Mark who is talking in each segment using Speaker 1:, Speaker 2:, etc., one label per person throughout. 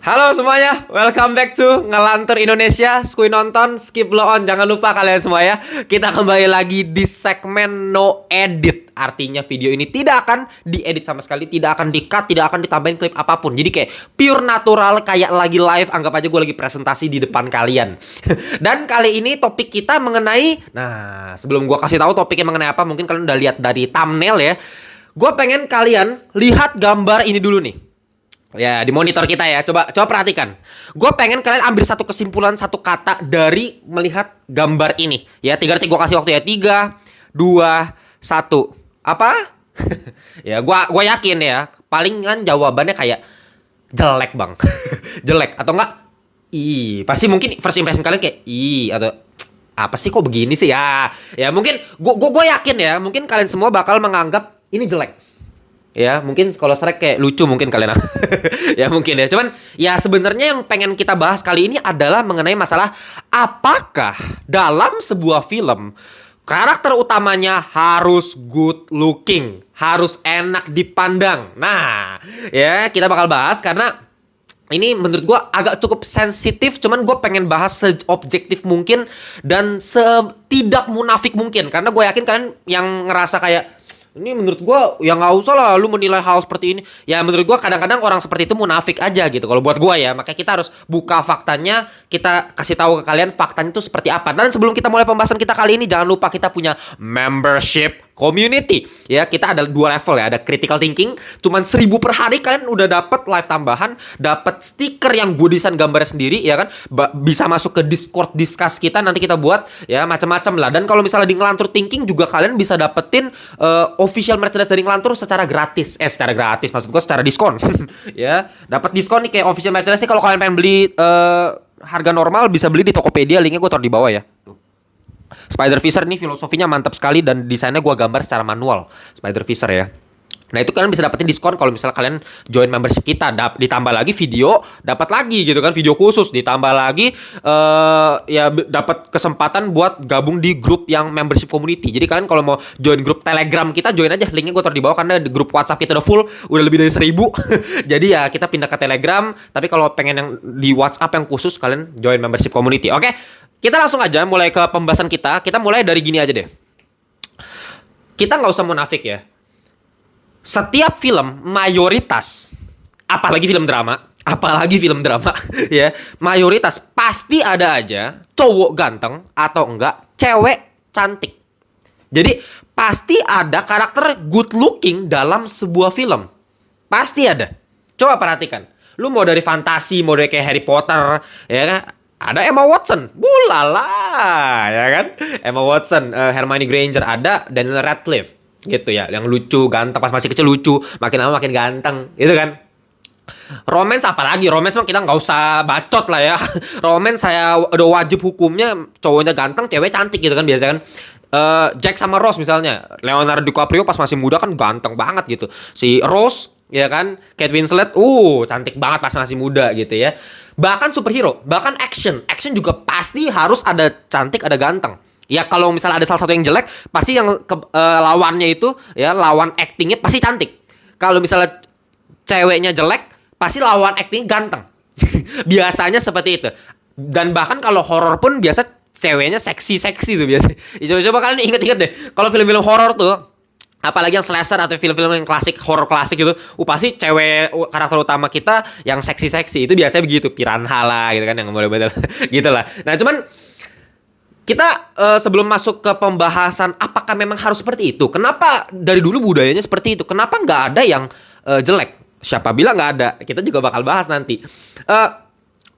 Speaker 1: Halo semuanya, welcome back to Ngelantur Indonesia. Skui nonton, skip blow on. Jangan lupa kalian semua ya. Kita kembali lagi di segmen no edit. Artinya video ini tidak akan diedit sama sekali, tidak akan di-cut, tidak akan ditambahin klip apapun. Jadi kayak pure natural, kayak lagi live. Anggap aja gue lagi presentasi di depan kalian. Dan kali ini topik kita mengenai, nah sebelum gue kasih tahu topiknya mengenai apa, mungkin kalian udah lihat dari thumbnail ya. Gue pengen kalian lihat gambar ini dulu nih. Ya, di monitor kita ya. Coba perhatikan. Gue pengen kalian ambil satu kesimpulan, satu kata dari melihat gambar ini. Ya, 3 detik gue kasih waktu ya. 3, 2, 1. Apa? Ya, gue yakin ya. Palingan jawabannya kayak jelek, Bang. Jelek. Atau enggak? Pasti mungkin first impression kalian kayak atau apa sih kok begini sih ya. Ya, mungkin gue yakin ya. Mungkin kalian semua bakal menganggap ini jelek. Ya mungkin kalau Shrek kayak lucu mungkin kalian. Ya mungkin ya. Cuman ya sebenarnya yang pengen kita bahas kali ini adalah mengenai masalah apakah dalam sebuah film karakter utamanya harus good looking, harus enak dipandang. Nah ya kita bakal bahas karena ini menurut gue agak cukup sensitif. Cuman gue pengen bahas seobjektif mungkin dan setidak munafik mungkin. Karena gue yakin kalian yang ngerasa kayak ini menurut gue ya nggak usah lah lu menilai hal seperti ini. Ya menurut gue kadang-kadang orang seperti itu munafik aja gitu. Kalau buat gue ya, makanya kita harus buka faktanya. Kita kasih tahu ke kalian faktanya itu seperti apa. Dan sebelum kita mulai pembahasan kita kali ini, jangan lupa kita punya membership community. Ya kita ada 2 level ya. Ada critical thinking, cuman 1.000 per hari kalian udah dapat live tambahan, dapat stiker yang gue desain gambarnya sendiri ya kan. Bisa masuk ke Discord discuss kita, nanti kita buat ya macam-macam lah. Dan kalau misalnya di Ngelantur Thinking juga kalian bisa dapetin official merchandise dari Ngelantur secara gratis. Secara gratis maksud gue secara diskon. Ya, dapat diskon nih kayak official merchandise nih kalau kalian pengen beli harga normal bisa beli di Tokopedia, linknya gue taruh di bawah ya. Spider Fisher nih filosofinya mantap sekali dan desainnya gue gambar secara manual. Spider Fisher ya. Nah itu kalian bisa dapetin diskon kalau misalnya kalian join membership kita. Ditambah lagi video, dapat lagi gitu kan, video khusus. Ditambah lagi ya dapat kesempatan buat gabung di grup yang membership community. Jadi kalian kalau mau join grup Telegram kita, join aja, linknya gue taruh di bawah. Karena di grup WhatsApp kita udah full, udah lebih dari 1.000. Jadi ya kita pindah ke Telegram. Tapi kalau pengen yang di WhatsApp yang khusus, kalian join membership community. Oke, kita langsung aja mulai ke pembahasan kita. Kita mulai dari gini aja deh. Kita nggak usah munafik ya. Setiap film mayoritas, apalagi film drama ya, mayoritas pasti ada aja cowok ganteng atau enggak cewek cantik. Jadi pasti ada karakter good looking dalam sebuah film. Pasti ada. Coba perhatikan. Lu mau dari fantasi, mau dari kayak Harry Potter, ya kan? Ada Emma Watson, bulala, ya kan? Emma Watson, Hermione Granger, ada Daniel Radcliffe. Gitu ya, yang lucu, ganteng, pas masih kecil lucu, makin lama makin ganteng, gitu kan. Romance apalagi, romance mah kita nggak usah bacot lah ya. Romance saya udah wajib hukumnya cowoknya ganteng, cewek cantik gitu kan biasanya kan. Jack sama Rose misalnya, Leonardo DiCaprio pas masih muda kan ganteng banget gitu. Si Rose ya kan, Kate Winslet, cantik banget pas masih muda gitu ya. Bahkan superhero, bahkan action juga pasti harus ada cantik, ada ganteng. Ya kalau misalnya ada salah satu yang jelek, pasti yang lawannya itu ya lawan actingnya pasti cantik. Kalau misalnya ceweknya jelek, pasti lawan acting ganteng. Biasanya seperti itu. Dan bahkan kalau horor pun biasa ceweknya seksi tuh biasa. Coba kalian inget-inget deh. Kalau film-film horor tuh, apalagi yang slasher atau film-film yang klasik, horor klasik gitu, pasti cewek karakter utama kita yang seksi itu biasanya begitu, piranha lah gitu kan, yang model-model gitu lah. Nah cuman kita sebelum masuk ke pembahasan apakah memang harus seperti itu, kenapa dari dulu budayanya seperti itu, kenapa nggak ada yang jelek? Siapa bilang nggak ada? Kita juga bakal bahas nanti.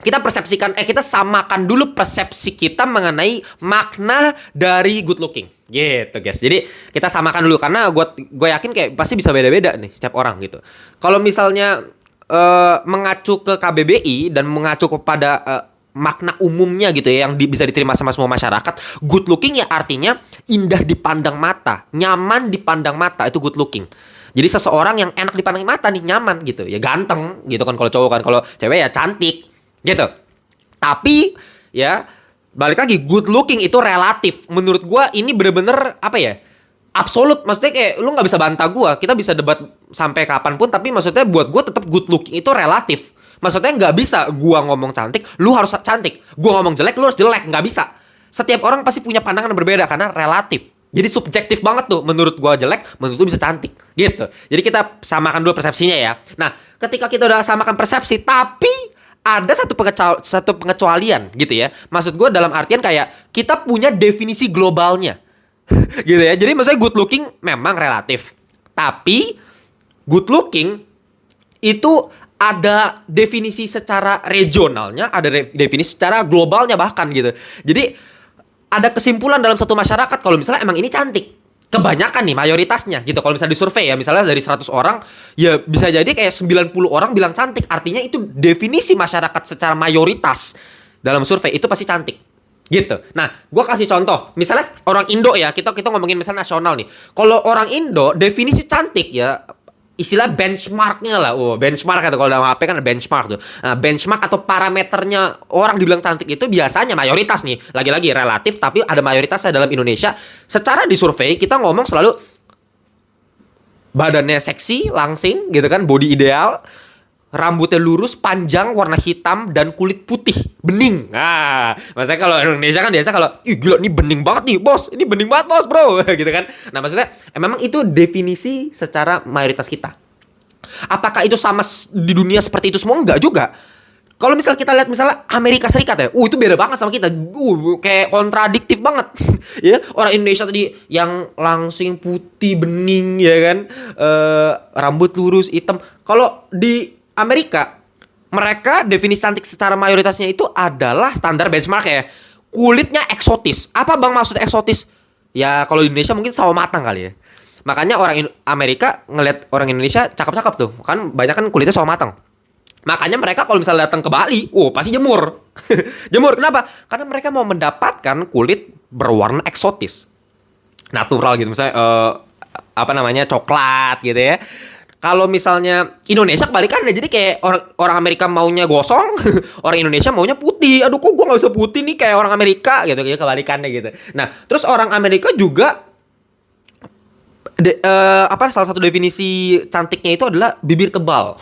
Speaker 1: Kita persepsikan, kita samakan dulu persepsi kita mengenai makna dari good looking, gitu guys. Jadi kita samakan dulu karena gue yakin kayak pasti bisa beda-beda nih setiap orang gitu. Kalau misalnya mengacu ke KBBI dan mengacu kepada makna umumnya gitu ya, yang bisa diterima sama semua masyarakat, good looking ya artinya indah dipandang mata, nyaman dipandang mata, itu good looking. Jadi seseorang yang enak dipandang mata nih, nyaman gitu ya, ganteng gitu kan kalau cowok kan, kalau cewek ya cantik gitu. Tapi ya balik lagi, good looking itu relatif. Menurut gua ini bener-bener apa ya, absolut. Maksudnya kayak lu nggak bisa bantah gua, kita bisa debat sampai kapanpun, tapi maksudnya buat gua tetap good looking itu relatif. Maksudnya nggak bisa gua ngomong cantik, lu harus cantik. Gua ngomong jelek, lu harus jelek. Nggak bisa. Setiap orang pasti punya pandangan yang berbeda karena relatif. Jadi subjektif banget tuh. Menurut gua jelek, menurut lu bisa cantik. Gitu. Jadi kita samakan dulu persepsinya ya. Nah, ketika kita udah samakan persepsi, tapi ada satu pengecualian gitu ya. Maksud gua dalam artian kayak kita punya definisi globalnya. Gitu ya. Jadi maksudnya good looking memang relatif. Tapi good looking itu ada definisi secara regionalnya, ada definisi secara globalnya bahkan gitu. Jadi ada kesimpulan dalam satu masyarakat kalau misalnya emang ini cantik. Kebanyakan nih mayoritasnya gitu. Kalau misalnya disurvei ya, misalnya dari 100 orang, ya bisa jadi kayak 90 orang bilang cantik. Artinya itu definisi masyarakat secara mayoritas dalam survei itu pasti cantik. Gitu. Nah, gue kasih contoh. Misalnya orang Indo ya, kita ngomongin misalnya nasional nih. Kalau orang Indo, definisi cantik ya, istilah benchmarknya lah. Benchmark atau kalau dalam HP kan ada benchmark tuh. Nah, benchmark atau parameternya orang dibilang cantik itu biasanya mayoritas nih. Lagi-lagi relatif, tapi ada mayoritasnya dalam Indonesia. Secara di survei, kita ngomong selalu badannya seksi, langsing gitu kan, body ideal. Rambutnya lurus, panjang, warna hitam, dan kulit putih, bening. Nah, maksudnya kalau Indonesia kan biasa kalau, ih gila, ini bening banget nih, bos. Ini bening banget, bos, bro. Gitu kan. Nah, maksudnya, memang itu definisi secara mayoritas kita. Apakah itu sama di dunia seperti itu semua? Enggak juga. Kalau misal kita lihat misalnya Amerika Serikat ya, itu beda banget sama kita. Kayak kontradiktif banget. Ya, orang Indonesia tadi yang langsing putih bening ya kan, rambut lurus hitam. Kalau di Amerika, mereka definisi cantik secara mayoritasnya itu adalah standar benchmark ya. Kulitnya eksotis. Apa bang maksud eksotis? Ya kalau di Indonesia mungkin sawo matang kali ya. Makanya orang Amerika ngeliat orang Indonesia cakep-cakep tuh. Kan banyak kan kulitnya sawo matang. Makanya mereka kalau misalnya datang ke Bali, pasti jemur. Jemur, kenapa? Karena mereka mau mendapatkan kulit berwarna eksotis. Natural gitu, misalnya coklat gitu ya. Kalau misalnya Indonesia kebalikannya, jadi kayak orang Amerika maunya gosong, orang Indonesia maunya putih. Aduh, kok gue nggak bisa putih nih kayak orang Amerika gitu, kayak kebalikannya gitu. Nah, terus orang Amerika juga salah satu definisi cantiknya itu adalah bibir tebal.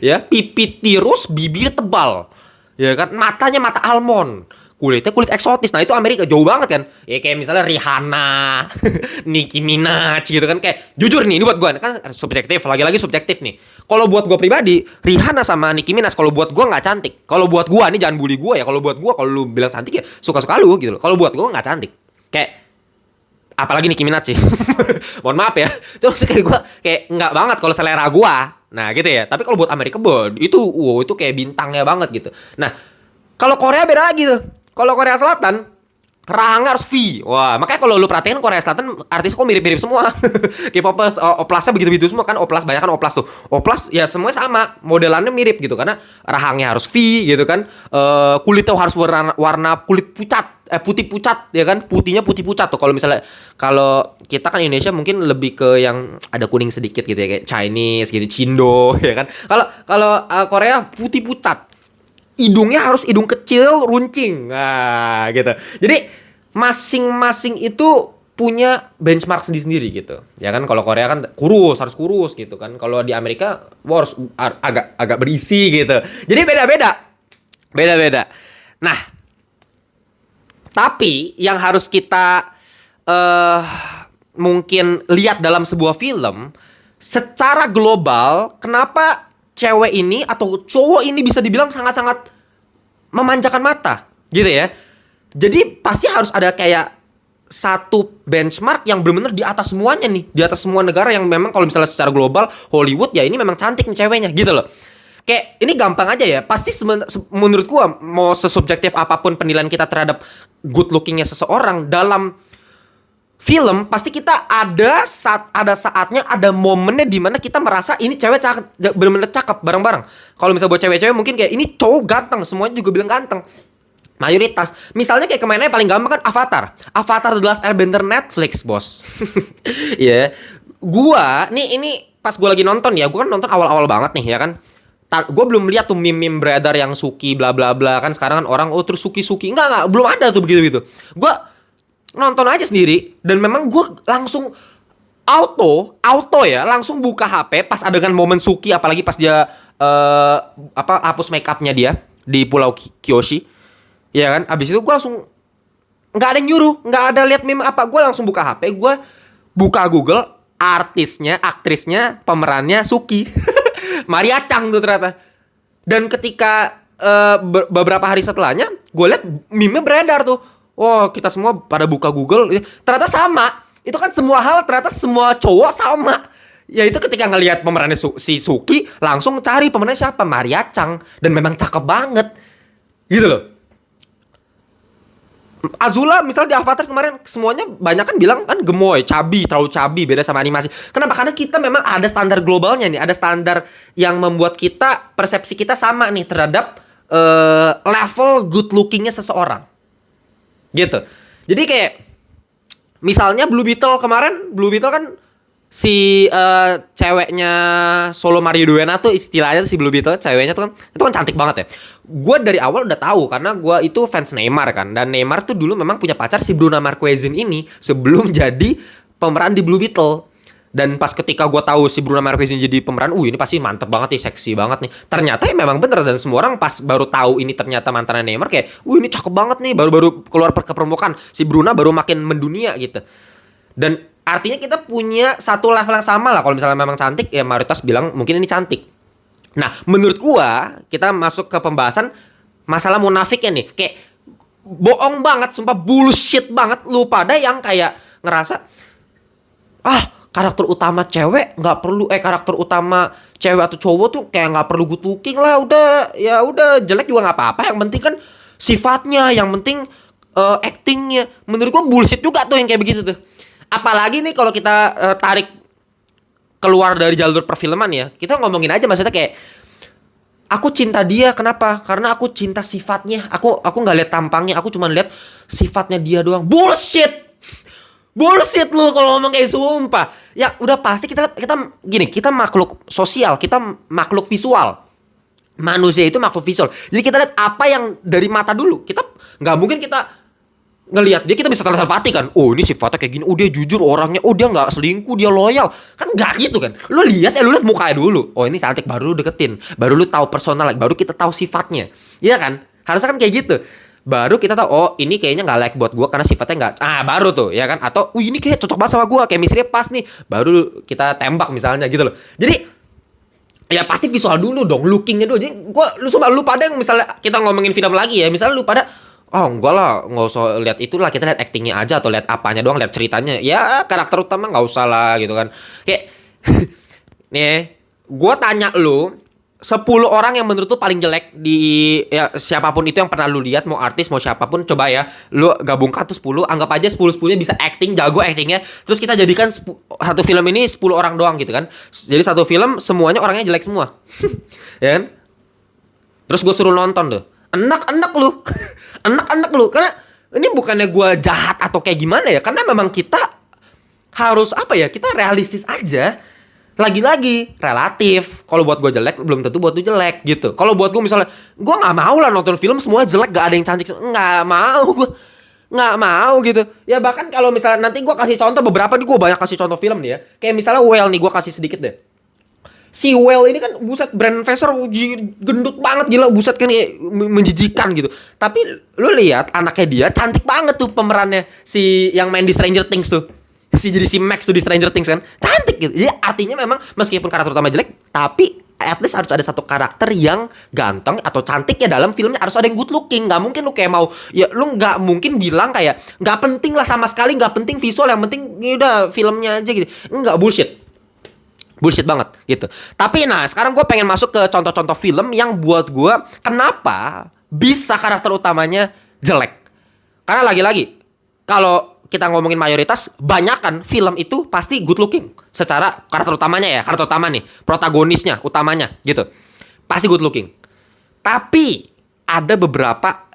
Speaker 1: Ya, pipi tirus, bibir tebal. Ya kan, matanya mata almond. Kulitnya kulit eksotis. Nah, itu Amerika jauh banget kan. Ya kayak misalnya Rihanna, Nicki Minaj gitu kan. Kayak jujur nih, ini buat gue kan subjektif, lagi-lagi subjektif nih. Kalau buat gue pribadi, Rihanna sama Nicki Minaj kalau buat gue nggak cantik. Kalau buat gue, ini jangan bully gue ya. Kalau buat gue, kalau lu bilang cantik ya suka-suka lu gitu loh. Kalau buat gue nggak cantik. Kayak apalagi Nicki Minaj sih. Mohon maaf ya. Terus kayak gue kayak nggak banget kalau selera gue. Nah, gitu ya. Tapi kalau buat Amerika, itu kayak bintangnya banget gitu. Nah, kalau Korea beda lagi tuh. Kalau Korea Selatan, rahangnya harus V. Wah, makanya kalau lu perhatiin Korea Selatan artis kok mirip-mirip semua. K-popers, oplasnya begitu-begitu semua kan. Oplas, banyak kan oplas tuh. Oplas ya semuanya sama, modelannya mirip gitu karena rahangnya harus V gitu kan. Kulitnya harus warna kulit pucat, putih pucat ya kan. Putihnya putih pucat tuh. Kalau kita kan Indonesia mungkin lebih ke yang ada kuning sedikit gitu ya, kayak Chinese gitu, Cindo ya kan. Kalau Korea putih pucat. Hidungnya harus hidung kecil, runcing. Nah, gitu. Jadi masing-masing itu punya benchmark sendiri-sendiri gitu. Ya kan kalau Korea kan harus kurus gitu kan. Kalau di Amerika harus agak berisi gitu. Jadi beda-beda. Beda-beda. Nah, tapi yang harus kita mungkin lihat dalam sebuah film secara global, kenapa cewek ini atau cowok ini bisa dibilang sangat-sangat memanjakan mata gitu ya. Jadi pasti harus ada kayak satu benchmark yang benar-benar di atas semuanya nih, di atas semua negara yang memang kalau misalnya secara global Hollywood ya ini memang cantik nih ceweknya gitu loh. Kayak ini gampang aja ya. Pasti menurut gua mau sesubjektif apapun penilaian kita terhadap good lookingnya seseorang dalam film, pasti kita ada saatnya, ada momennya di mana kita merasa ini cewek bener-bener cakep bareng-bareng. Kalau misalnya buat cewek-cewek mungkin kayak ini cowok ganteng, semuanya juga bilang ganteng. Mayoritas. Misalnya kayak kemarinnya paling gampang kan Avatar The Last Airbender Netflix, bos. Ya. Yeah. Gua ini pas gua lagi nonton ya, gua kan nonton awal-awal banget nih ya kan. Gue belum lihat tuh meme beredar yang Suki bla bla bla kan, sekarang kan orang terus Suki enggak belum ada tuh begitu. Gua nonton aja sendiri dan memang gue langsung auto ya langsung buka HP pas adegan momen Suki, apalagi pas dia hapus make upnya dia di Pulau Kyoshi, ya kan? Abis itu gue langsung nggak ada yang nyuruh, nggak ada lihat meme apa, gue langsung buka HP, gue buka Google, artisnya, aktrisnya, pemerannya Suki, Maria Chang tuh ternyata. Dan ketika beberapa hari setelahnya, gue liat meme beredar tuh. Wow, kita semua pada buka Google, ternyata sama. Itu kan semua hal ternyata semua cowok sama. Ya itu ketika ngelihat pemerannya si Suki, langsung cari pemerannya siapa, Maria Chang, dan memang cakep banget. Gitu loh. Azula misalnya di Avatar kemarin semuanya banyak kan bilang kan gemoy, cabi, terlalu cabi, beda sama animasi. Kenapa? Karena kita memang ada standar globalnya nih, ada standar yang membuat kita, persepsi kita sama nih terhadap level good lookingnya seseorang. Gitu. Jadi kayak misalnya Blue Beetle kemarin, Blue Beetle kan si ceweknya Solo Mario Duena tuh istilahnya si Blue Beetle, ceweknya tuh kan itu kan cantik banget ya. Gue dari awal udah tahu karena gue itu fans Neymar kan, dan Neymar tuh dulu memang punya pacar si Bruna Marquezine ini sebelum jadi pemeran di Blue Beetle. Dan pas ketika gue tahu si Bruna Marquezine jadi pemeran, ini pasti mantep banget nih, seksi banget nih. Ternyata ya memang bener, dan semua orang pas baru tahu ini ternyata mantannya Neymar kayak, ini cakep banget nih, baru-baru keluar ke permukaan. Si Bruna baru makin mendunia gitu. Dan artinya kita punya satu level yang sama lah. Kalau misalnya memang cantik, ya mayoritas bilang mungkin ini cantik. Nah, menurut gua, kita masuk ke pembahasan masalah munafiknya nih. Kayak bohong banget, sumpah bullshit banget lu pada yang kayak ngerasa karakter utama cewek nggak perlu, karakter utama cewek atau cowok tuh kayak nggak perlu good looking lah, udah jelek juga nggak apa-apa, yang penting kan sifatnya, yang penting actingnya. Menurut gua bullshit juga tuh yang kayak begitu tuh. Apalagi nih kalau kita tarik keluar dari jalur perfilman ya, kita ngomongin aja maksudnya kayak aku cinta dia, kenapa? Karena aku cinta sifatnya. Aku nggak lihat tampangnya, aku cuma lihat sifatnya dia doang. Bullshit. Bullshit lu kalau ngomong kayak sumpah. Ya udah pasti kita gini, kita makhluk sosial, kita makhluk visual. Manusia itu makhluk visual. Jadi kita lihat apa yang dari mata dulu. Kita nggak mungkin kita ngelihat dia, kita bisa telepati kan. Oh, ini sifatnya kayak gini. Oh, dia jujur orangnya. Oh, dia nggak selingkuh, dia loyal. Kan nggak gitu kan. Lu lihat mukanya dulu. Oh, ini cantik, baru lu deketin. Baru lu tahu personal, baru kita tahu sifatnya. Iya kan? Harusnya kan kayak gitu. Baru kita tahu, oh ini kayaknya nggak like buat gue karena sifatnya nggak, baru tuh ya kan. Atau ini kayak cocok banget sama gue, kayak misalnya pas nih, baru kita tembak misalnya gitu loh. Jadi ya pasti visual dulu dong, lookingnya dulu. Jadi lu pada yang misalnya kita ngomongin film lagi ya, misalnya lu pada enggak lah, nggak usah lihat itulah, kita lihat actingnya aja atau lihat apanya doang, lihat ceritanya. Ya karakter utama nggak usah lah gitu kan. Kayak nih, gue tanya lu 10 orang yang menurut lu paling jelek di ya siapapun itu yang pernah lu lihat, mau artis mau siapapun, coba ya lu gabungkan tuh 10, anggap aja 10-10-nya bisa acting, jago actingnya, terus kita jadikan satu film ini 10 orang doang gitu kan. Jadi satu film semuanya orangnya jelek semua. Ya kan? Terus gue suruh nonton tuh. Enak-enak lu. Enak-enak lu. Karena ini bukannya gue jahat atau kayak gimana ya, karena memang kita harus kita realistis aja. Lagi-lagi relatif. Kalau buat gue jelek belum tentu buat lu jelek gitu. Kalau buat gue misalnya, gue nggak mau lah nonton film semua jelek, gak ada yang cantik, nggak mau gue, nggak mau gitu ya. Bahkan kalau misalnya nanti gue kasih contoh beberapa nih, gue banyak kasih contoh film nih ya, kayak misalnya Well nih, gue kasih sedikit deh. Si Well ini kan buset, Brandon Fraser gendut banget, gila, buset kan kayak menjijikan gitu. Tapi lu lihat anaknya dia cantik banget tuh pemerannya, si yang main di Stranger Things tuh. Jadi si Max tuh di Stranger Things kan cantik gitu. Jadi artinya memang meskipun karakter utama jelek, tapi at least harus ada satu karakter yang ganteng atau cantik ya dalam filmnya, harus ada yang good looking. Gak mungkin lu kayak mau, ya lu gak mungkin bilang kayak gak penting lah sama sekali, gak penting visual, yang penting ya udah filmnya aja gitu. Enggak, bullshit banget gitu. Tapi nah sekarang gue pengen masuk ke contoh-contoh film yang buat gue kenapa bisa karakter utamanya jelek. Karena lagi-lagi kalau kita ngomongin mayoritas, banyakan film itu pasti good looking secara karakter utamanya ya, karakter utama nih, protagonisnya, utamanya gitu, pasti good looking. Tapi ada beberapa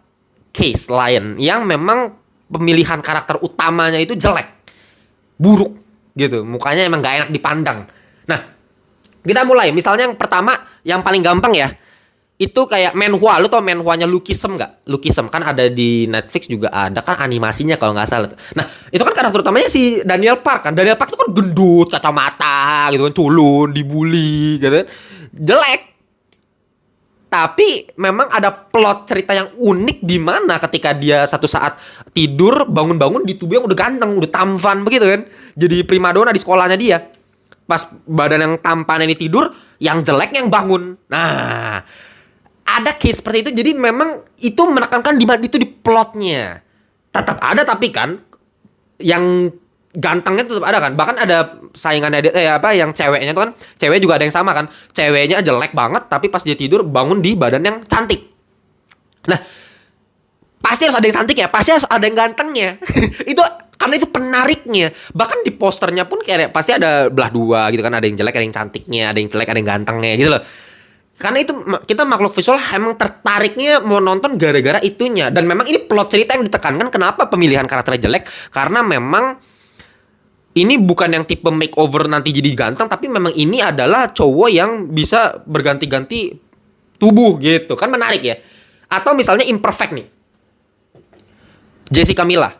Speaker 1: case lain yang memang pemilihan karakter utamanya itu jelek, buruk gitu, mukanya emang gak enak dipandang. Nah, kita mulai, misalnya yang pertama, yang paling gampang ya, itu kayak manhwa. Lu tau manhwanya Lukism gak? Lukism kan ada di Netflix juga, ada kan animasinya kalau nggak salah. Nah itu kan karakter utamanya si Daniel Park kan. Daniel Park itu kan gendut, kacamata gitu kan, culun, dibully gitu kan. Jelek. Tapi memang ada plot cerita yang unik di mana ketika dia satu saat tidur, bangun-bangun di tubuh yang udah ganteng, udah tampan begitu kan. Jadi primadona di sekolahnya dia. Pas badan yang tampan ini tidur, yang jelek yang bangun. Nah, ada case seperti itu. Jadi memang itu menekankan di mana itu di plotnya. Tetap ada tapi kan yang gantengnya tetap ada kan. Bahkan ada saingannya yang ceweknya itu kan, cewek juga ada yang sama kan. Ceweknya jelek banget tapi pas dia tidur bangun di badan yang cantik. Nah, pasti harus ada yang cantik ya, pasti harus ada yang gantengnya. Itu karena itu penariknya. Bahkan di posternya pun kayak pasti ada belah dua gitu kan, ada yang jelek, ada yang cantiknya, ada yang jelek, ada yang gantengnya gitu loh. Karena itu kita makhluk visual emang tertariknya mau nonton gara-gara itunya. Dan memang ini plot cerita yang ditekankan. Kenapa pemilihan karakternya jelek? Karena memang ini bukan yang tipe makeover nanti jadi ganteng, tapi memang ini adalah cowok yang bisa berganti-ganti tubuh gitu. Kan menarik ya. Atau misalnya imperfect nih, Jessica Mila.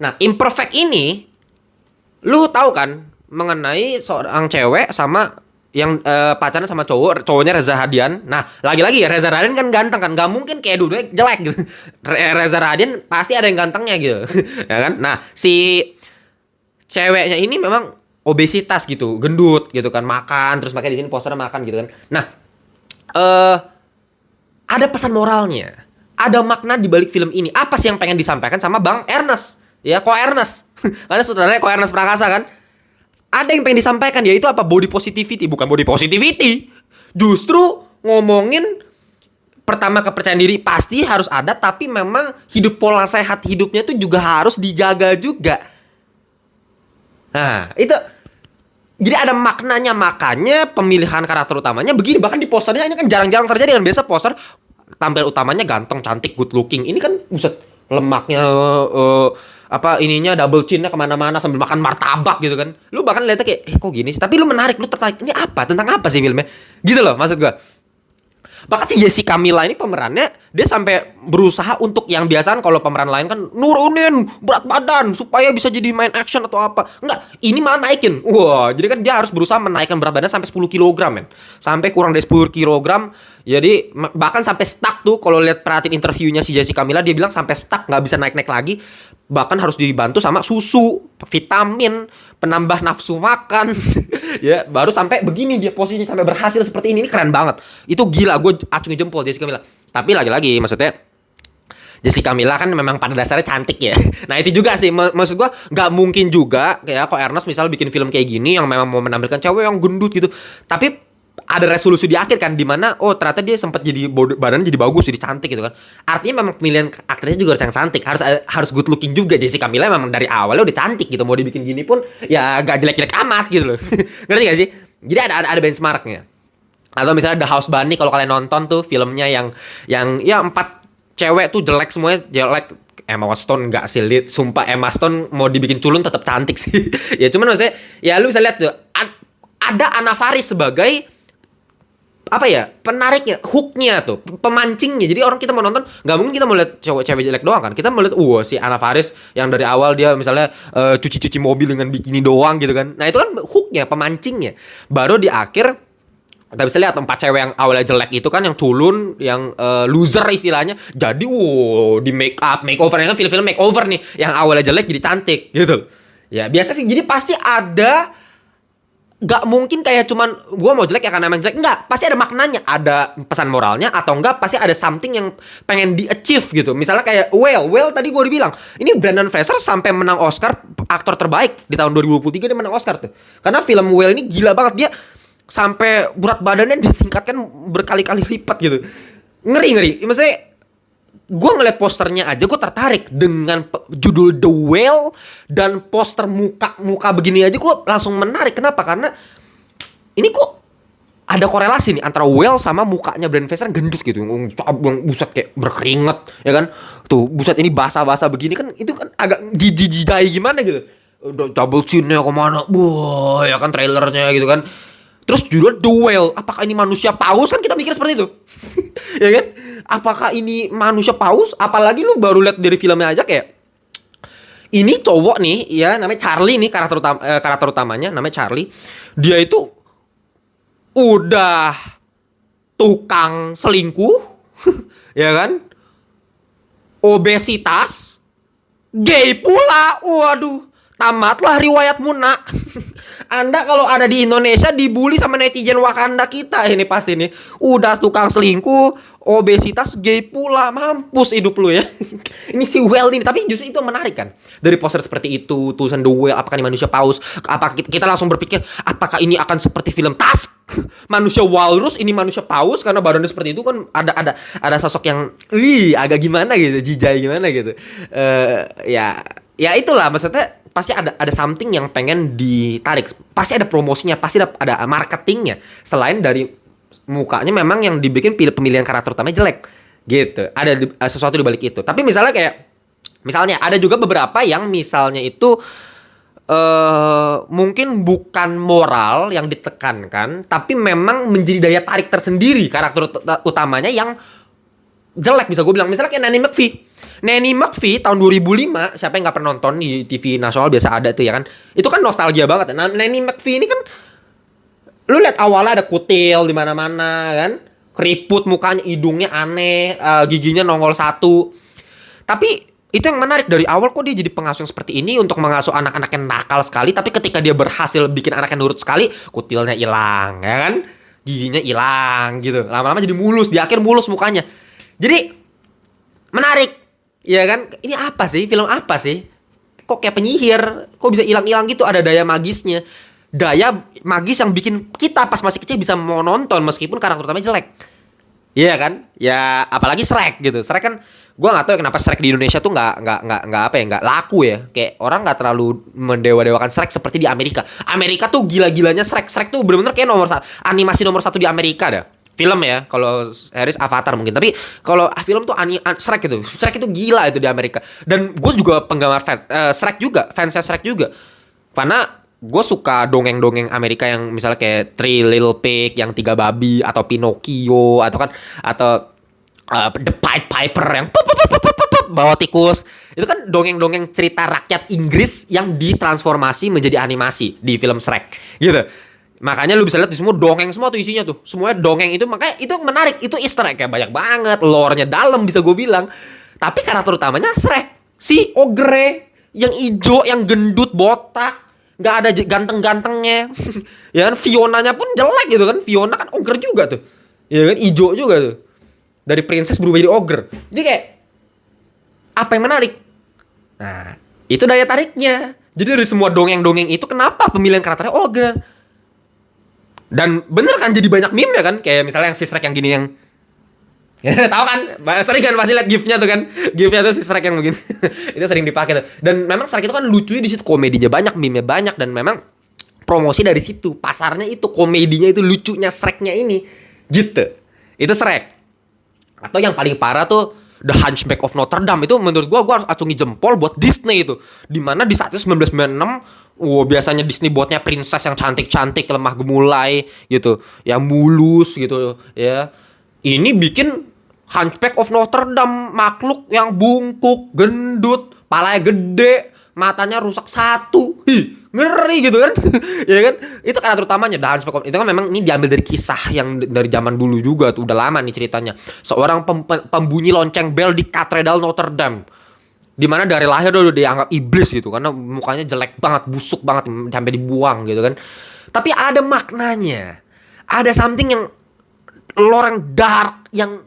Speaker 1: Nah, imperfect ini lu tahu kan mengenai seorang cewek sama yang pacaran sama cowoknya Reza Radian. Nah, lagi-lagi ya Reza Radian kan ganteng kan, nggak mungkin kayak dulu jelek gitu. Reza Radian pasti ada yang gantengnya gitu. Ya kan? Nah, si ceweknya ini memang obesitas gitu, gendut gitu kan, makan terus makanya di sini posternya makan gitu kan. Nah, ada pesan moralnya, ada makna di balik film ini. Apa sih yang pengen disampaikan sama Bang Ernest? Ya, Ko Ernest. Karena saudaranya Ko Ernest Prakasa kan. Ada yang pengen disampaikan, yaitu apa? Body positivity. Bukan body positivity, justru ngomongin pertama kepercayaan diri pasti harus ada, tapi memang hidup pola sehat hidupnya itu juga harus dijaga juga. Nah, itu jadi ada maknanya, makanya pemilihan karakter utamanya begini. Bahkan di posternya ini kan jarang-jarang terjadi kan. Biasa poster tampil utamanya ganteng, cantik, good looking. Ini kan buset, lemaknya ininya double chinnya kemana-mana sambil makan martabak gitu kan. Lu bahkan lihatnya kayak kok gini sih, tapi lu menarik, lu tertarik. Ini apa, tentang apa sih filmnya gitu loh maksud gua. Bahkan si Jessica Mila ini pemerannya, dia sampai berusaha untuk yang biasaan kalau pemeran lain kan nurunin berat badan supaya bisa jadi main action atau apa. Enggak, ini malah naikin. Wah, jadi kan dia harus berusaha menaikkan berat badan sampai 10 kg men. Sampai kurang dari 10 kg. Jadi bahkan sampai stuck tuh, kalau lihat perhatiin interviewnya si Jessica Mila, dia bilang sampai stuck, nggak bisa naik-naik lagi. Bahkan harus dibantu sama susu, vitamin, penambah nafsu makan. Ya, baru sampai begini dia posisinya, sampai berhasil seperti ini. Ini keren banget. Itu gila, gue acungi jempol Jessica Mila. Tapi lagi-lagi maksudnya Jessica Mila kan memang pada dasarnya cantik ya. Nah itu juga sih, maksud gue nggak mungkin juga kayak Ko Ernest misal bikin film kayak gini yang memang mau menampilkan cewek yang gendut gitu, tapi ada resolusi di akhir kan, dimana ternyata dia sempat jadi badannya jadi bagus, jadi cantik gitu kan. Artinya memang pemilihan aktrisnya juga harus yang cantik, harus good looking juga. Jessica Mila memang dari awalnya udah cantik gitu, mau dibikin gini pun ya gak jelek-jelek amat gitu loh. Ngerti gak sih? Jadi ada benchmarknya. Atau misalnya The House Bunny, kalau kalian nonton tuh filmnya yang ya 4 cewek tuh jelek semuanya, jelek. Emma Stone nggak sih, sumpah Emma Stone mau dibikin culun tetap cantik sih. Ya cuman maksudnya ya lu bisa lihat tuh ada Anna Faris sebagai apa ya, penariknya, hooknya tuh, pemancingnya. Jadi orang kita mau nonton, nggak mungkin kita mau lihat cewek jelek doang kan. Kita mau lihat si Anna Faris yang dari awal dia misalnya cuci-cuci mobil dengan bikini doang gitu kan. Nah itu kan hooknya, pemancingnya. Baru di akhir kita bisa lihat 4 cewek yang awalnya jelek itu kan, yang culun, yang loser istilahnya, jadi di make up, makeover. Kan film-film makeover nih, yang awalnya jelek jadi cantik gitu. Ya biasa sih. Jadi pasti ada, gak mungkin kayak cuman gue mau jelek ya karena emang jelek. Enggak, pasti ada maknanya, ada pesan moralnya, atau enggak pasti ada something yang pengen di-achieve gitu. Misalnya kayak Well tadi gue udah bilang, ini Brendan Fraser sampai menang Oscar aktor terbaik di tahun 2023, dia menang Oscar tuh. Karena film Well ini gila banget, dia sampai berat badannya ditingkatkan berkali-kali lipat gitu. Ngeri. Maksudnya gue ngeliat posternya aja gue tertarik dengan judul The Whale, dan poster muka begini aja gue langsung menarik. Kenapa? Karena ini kok ada korelasi nih antara whale sama mukanya Brendan Fraser gendut gitu, yang buset kayak berkeringat ya kan. Tuh buset, ini basah-basah begini kan, itu kan agak jijik-jijai gimana gitu. Double chin-nya kemana, boy ya kan, trailernya gitu kan. Terus judul The Whale, apakah ini manusia paus? Kan kita mikir seperti itu. Ya kan? Apakah ini manusia paus? Apalagi lu baru lihat dari filmnya aja kayak Ini cowok nih, ya namanya Charlie nih, karakter utamanya namanya Charlie. Dia itu udah tukang selingkuh, ya kan? Obesitas, gay pula. Waduh, tamatlah riwayatmu, nak. Anda kalau ada di Indonesia dibully sama netizen Wakanda kita ini pasti nih. Udah tukang selingkuh, obesitas, gay pula. Mampus hidup lu ya. Ini si Well ini, tapi justru itu menarik kan. Dari poster seperti itu, tulisan The Whale, apakah ini manusia paus? Apakah kita langsung berpikir apakah ini akan seperti film Tusk? Manusia walrus, ini manusia paus, karena badannya seperti itu kan ada sosok yang agak gimana gitu, jijai gimana gitu. Ya itulah maksudnya, pasti ada something yang pengen ditarik, pasti ada promosinya, pasti ada marketingnya, selain dari mukanya memang yang dibikin pemilihan karakter utamanya jelek gitu, ada sesuatu di balik itu. Tapi misalnya ada juga beberapa yang misalnya itu mungkin bukan moral yang ditekankan, tapi memang menjadi daya tarik tersendiri karakter utamanya yang jelek, bisa gue bilang. Misalnya kayak Nanny McPhee. Nanny McPhee tahun 2005, siapa yang gak pernah nonton di TV nasional biasa ada tuh ya kan. Itu kan nostalgia banget. Nah, Nanny McPhee ini kan lu lihat awalnya ada kutil di mana-mana kan. Keriput mukanya, hidungnya aneh, giginya nongol satu. Tapi itu yang menarik, dari awal kok dia jadi pengasuh yang seperti ini untuk mengasuh anak-anak yang nakal sekali, tapi ketika dia berhasil bikin anaknya nurut sekali, kutilnya hilang, ya kan? Giginya hilang gitu. Lama-lama jadi mulus, di akhir mulus mukanya. Jadi menarik, ya kan? Ini apa sih? Film apa sih? Kok kayak penyihir? Kok bisa hilang-hilang gitu? Ada daya magisnya. Daya magis yang bikin kita pas masih kecil bisa mau nonton meskipun karakter utamanya jelek. Iya kan? Ya apalagi Shrek gitu. Shrek kan gue nggak tahu ya kenapa Shrek di Indonesia tuh nggak laku ya. Kayak orang nggak terlalu mendewa-dewakan Shrek seperti di Amerika. Amerika tuh gila-gilanya Shrek. Shrek tuh bener-bener kayak animasi nomor satu di Amerika dah. Film ya, kalau series Avatar mungkin. Tapi kalau film tuh Shrek itu. Shrek itu gila itu di Amerika. Dan gue juga penggemar Shrek juga, fansnya Shrek juga. Karena gue suka dongeng-dongeng Amerika yang misalnya kayak Three Little Pig, yang 3 babi, atau Pinocchio, atau The Pied Piper yang bawa tikus. Itu kan dongeng-dongeng cerita rakyat Inggris yang ditransformasi menjadi animasi di film Shrek gitu. Makanya lu bisa lihat di semua dongeng semua tuh isinya tuh. Semuanya dongeng itu, makanya itu menarik. Itu easter egg kayak banyak banget, lore-nya dalam bisa gue bilang. Tapi karakter utamanya Shrek, si ogre yang ijo, yang gendut, botak, nggak ada ganteng-gantengnya. Ya kan, Fionanya pun jelek gitu kan. Fiona kan ogre juga tuh, ya kan, ijo juga tuh. Dari princess berubah jadi ogre. Jadi kayak apa yang menarik? Nah, itu daya tariknya. Jadi dari semua dongeng-dongeng itu, kenapa pemilihan karakternya ogre? Dan bener kan jadi banyak meme ya kan. Kayak misalnya yang si Shrek yang gini, yang tahu kan, sering kan pasti lihat gifnya tuh kan. Gifnya tuh si Shrek yang begini. Itu sering dipakai tuh. Dan memang Shrek itu kan lucunya di situ, komedinya banyak, meme-nya banyak, dan memang promosi dari situ. Pasarnya itu, komedinya itu, lucunya Shreknya ini. Gitu. Itu Shrek. Atau yang paling parah tuh The Hunchback of Notre Dame. Itu menurut gua harus acungi jempol buat Disney itu. Dimana di saat itu 1996, biasanya Disney buatnya princess yang cantik-cantik, lemah gemulai gitu, yang mulus gitu ya. Ini bikin Hunchback of Notre Dame, makhluk yang bungkuk, gendut, palanya gede, matanya rusak satu. Ngeri gitu kan. Ya kan? Itu karakter utamanya The Hunchback of, itu kan memang ini diambil dari kisah yang dari zaman dulu juga tuh, udah lama nih ceritanya. Seorang pembunyi lonceng bel di Katedral Notre Dame, dimana dari lahir udah dianggap iblis gitu, karena mukanya jelek banget, busuk banget, sampai dibuang gitu kan. Tapi ada maknanya, ada something yang lore yang dark, yang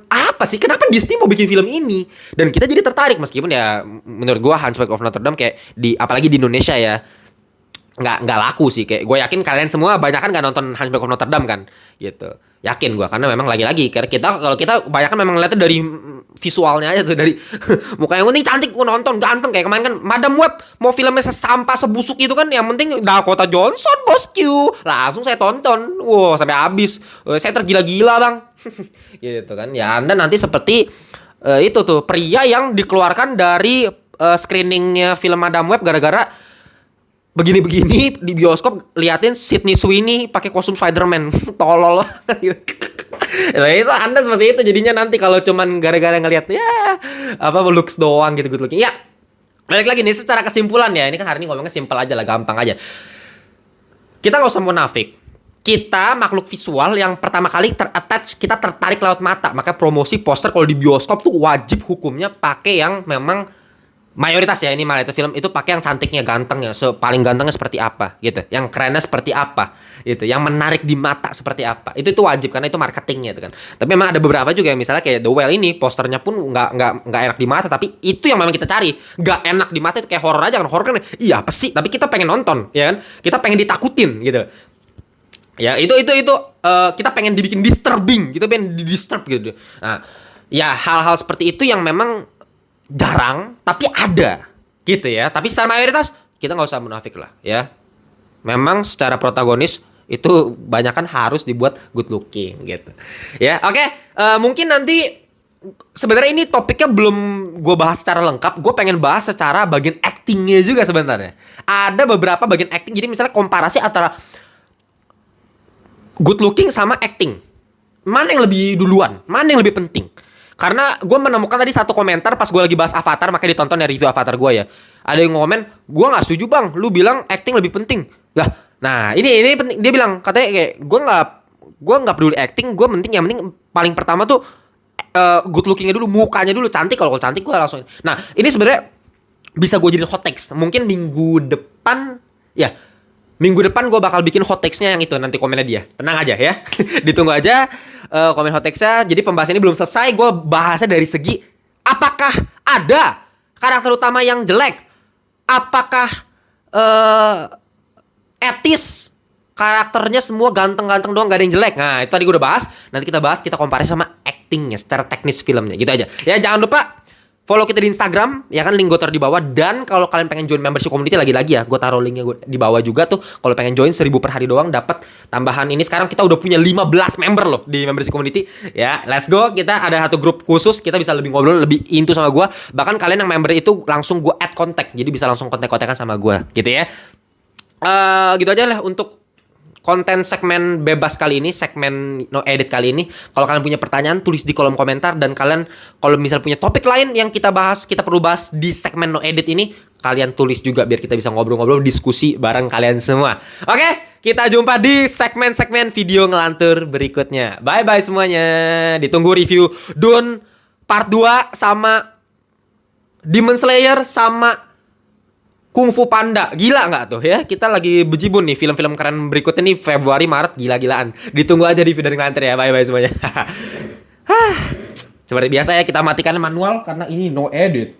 Speaker 1: apa sih? Kenapa Disney mau bikin film ini? Dan kita jadi tertarik, meskipun ya menurut gua Hunchback of Notre Dame kayak apalagi di Indonesia ya nggak laku sih. Kayak gue yakin kalian semua banyak kan nggak nonton Hunchback of Notre Dame kan gitu, yakin gue, karena memang lagi-lagi kalau kita banyak kan memang ngeliatnya dari visualnya aja tuh, dari muka yang penting cantik, gue nonton ganteng. Kayak kemarin kan Madam Web mau filmnya sampah sebusuk itu kan, yang penting Dakota Johnson bosku, langsung saya tonton, wow sampai habis, saya tergila-gila bang. Gitu kan ya. Anda nanti seperti itu tuh pria yang dikeluarkan dari screeningnya film Madam Web gara-gara begini-begini di bioskop liatin Sydney Sweeney pakai kostum Spider-Man. Tolol. Nah, itu Anda seperti itu jadinya nanti kalau cuman gara-gara ngeliat ya apa looks doang gitu, good looking. Ya, Balik lagi nih secara kesimpulan ya. Ini kan hari ini ngomongnya simpel aja lah, gampang aja. Kita nggak usah munafik. Kita makhluk visual yang pertama kali ter-attach, kita tertarik lewat mata. Maka promosi poster kalau di bioskop tuh wajib hukumnya pakai yang memang mayoritas ya, ini mayoritas film itu pakai yang cantiknya, gantengnya, paling gantengnya seperti apa gitu, yang kerennya seperti apa gitu, yang menarik di mata seperti apa. Itu wajib karena itu marketingnya itu kan. Tapi memang ada beberapa juga yang misalnya kayak The Whale ini posternya pun nggak enak di mata, tapi itu yang memang kita cari. Nggak enak di mata itu kayak horor aja kan, horor kan iya apa sih, tapi kita pengen nonton ya kan, kita pengen ditakutin gitu. Ya itu kita pengen dibikin disturbing, kita pengen di disturb gitu. Nah, ya hal-hal seperti itu yang memang jarang tapi ada gitu ya. Tapi secara mayoritas kita nggak usah munafik lah ya. Memang secara protagonis itu banyak kan harus dibuat good looking gitu. Ya, oke. Mungkin nanti sebenarnya ini topiknya belum gue bahas secara lengkap. Gue pengen bahas secara bagian actingnya juga sebenarnya. Ada beberapa bagian acting. Jadi misalnya komparasi antara good looking sama acting, mana yang lebih duluan, mana yang lebih penting. Karena gue menemukan tadi satu komentar pas gue lagi bahas Avatar, makanya ditonton ya review Avatar gue ya. Ada yang ngomen, gue gak setuju bang, lu bilang acting lebih penting. Lah, nah ini penting. Dia bilang katanya kayak gue nggak peduli acting, gue penting, yang penting paling pertama tuh good lookingnya dulu, mukanya dulu cantik. Kalau cantik gue langsung. Nah ini sebenarnya bisa gue jadiin hot takes. Mungkin minggu depan ya. Minggu depan gue bakal bikin hot takes-nya yang itu, nanti komennya dia. Tenang aja ya. Ditunggu aja komen hot takes-nya. Jadi pembahasan ini belum selesai. Gue bahasnya dari segi apakah ada karakter utama yang jelek? Apakah etis karakternya semua ganteng-ganteng doang, gak ada yang jelek? Nah itu tadi gue udah bahas. Nanti kita bahas, kita komparasi sama actingnya secara teknis filmnya. Gitu aja. Ya jangan lupa follow kita di Instagram, ya kan, link gue taruh di bawah. Dan kalau kalian pengen join membership community, lagi-lagi ya, gue taruh linknya di bawah juga tuh. Kalau pengen join 1.000 per hari doang, dapat tambahan ini. Sekarang kita udah punya 15 member loh di membership community. Ya, let's go. Kita ada satu grup khusus, kita bisa lebih ngobrol, lebih into sama gue. Bahkan kalian yang member itu langsung gue add kontak, jadi bisa langsung kontak-kontakan sama gue, gitu ya. Gitu aja lah untuk konten segmen bebas kali ini, segmen no edit kali ini. Kalau kalian punya pertanyaan, tulis di kolom komentar. Dan kalian kalau misal punya topik lain yang kita bahas, kita perlu bahas di segmen no edit ini, kalian tulis juga biar kita bisa ngobrol-ngobrol, diskusi bareng kalian semua. Oke, kita jumpa di segmen-segmen video ngelantur berikutnya. Bye-bye semuanya. Ditunggu review Dune part 2 sama Demon Slayer sama Kung Fu Panda. Gila nggak tuh ya? Kita lagi bejibun nih film-film keren berikutnya nih, Februari, Maret, gila-gilaan. Ditunggu aja di video dari ngelantur ya. Bye-bye semuanya. Seperti biasa ya, kita matikan manual karena ini no edit.